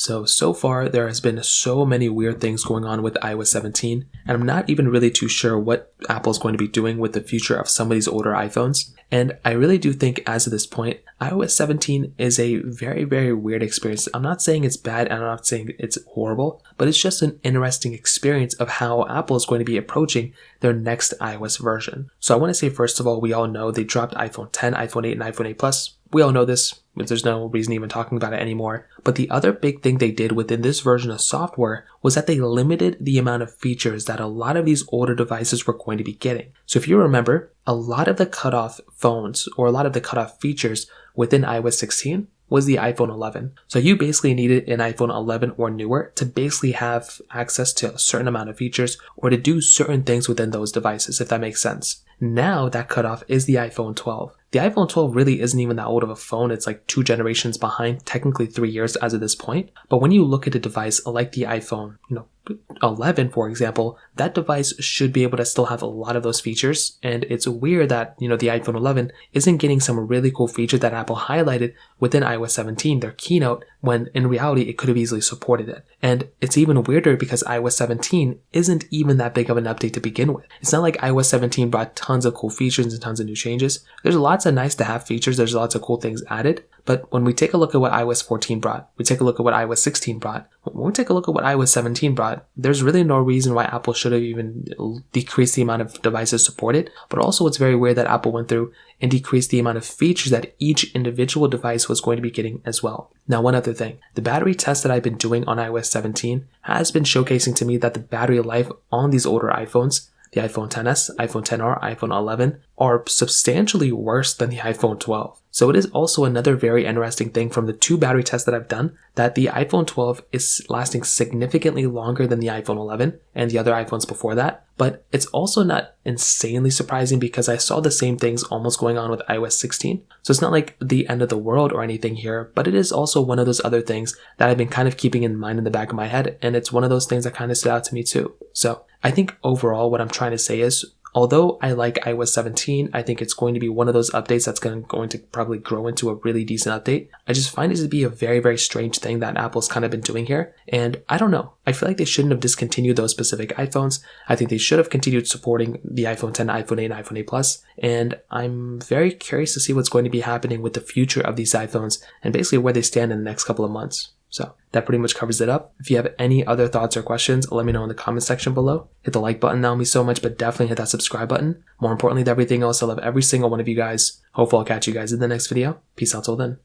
So far there has been so many weird things going on with iOS 17, and I'm not even really too sure what Apple's going to be doing with the future of some of these older iPhones. And I really do think as of this point, iOS 17 is a very, very weird experience. I'm not saying it's bad and I'm not saying it's horrible, but it's just an interesting experience of how Apple is going to be approaching their next iOS version. So I want to say, first of all, we all know they dropped iPhone 10, iPhone 8, and iPhone 8 Plus. We all know this, but there's no reason even talking about it anymore. But the other big thing they did within this version of software was that they limited the amount of features that a lot of these older devices were going to be getting. So if you remember, a lot of the cutoff phones or a lot of the cutoff features within iOS 16 was the iPhone 11. So you basically needed an iPhone 11 or newer to basically have access to a certain amount of features or to do certain things within those devices, if that makes sense. Now that cutoff is the iPhone 12. The iPhone 12 really isn't even that old of a phone. It's like 2 generations behind, technically 3 years as of this point. But when you look at a device like the iPhone, 11, for example, that device should be able to still have a lot of those features. And it's weird that, the iPhone 11 isn't getting some really cool feature that Apple highlighted within iOS 17, their keynote, when in reality it could have easily supported it. And it's even weirder because iOS 17 isn't even that big of an update to begin with. It's not like iOS 17 brought tons of cool features and tons of new changes. There's lots of nice to have features, there's lots of cool things added. But when we take a look at what iOS 14 brought, we take a look at what iOS 16 brought, when we take a look at what iOS 17 brought, there's really no reason why Apple should have even decreased the amount of devices supported. But also it's very weird that Apple went through and decreased the amount of features that each individual device was going to be getting as well. Now, one other thing, the battery test that I've been doing on iOS 17 has been showcasing to me that the battery life on these older iPhones, the iPhone XS, iPhone XR, iPhone 11, are substantially worse than the iPhone 12. So it is also another very interesting thing from the 2 battery tests that I've done that the iPhone 12 is lasting significantly longer than the iPhone 11 and the other iPhones before that. But it's also not insanely surprising because I saw the same things almost going on with iOS 16. So it's not like the end of the world or anything here, but it is also one of those other things that I've been kind of keeping in mind in the back of my head. And it's one of those things that kind of stood out to me too. So I think overall what I'm trying to say is, although I like iOS 17, I think it's going to be one of those updates that's going to probably grow into a really decent update. I just find it to be a very, very strange thing that Apple's kind of been doing here. And I don't know. I feel like they shouldn't have discontinued those specific iPhones. I think they should have continued supporting the iPhone 10, iPhone 8, and iPhone 8 Plus. And I'm very curious to see what's going to be happening with the future of these iPhones and basically where they stand in the next couple of months. So that pretty much covers it up. If you have any other thoughts or questions, let me know in the comment section below. Hit the like button, that would mean so much, but definitely hit that subscribe button. More importantly than everything else, I love every single one of you guys. Hopefully I'll catch you guys in the next video. Peace out till then.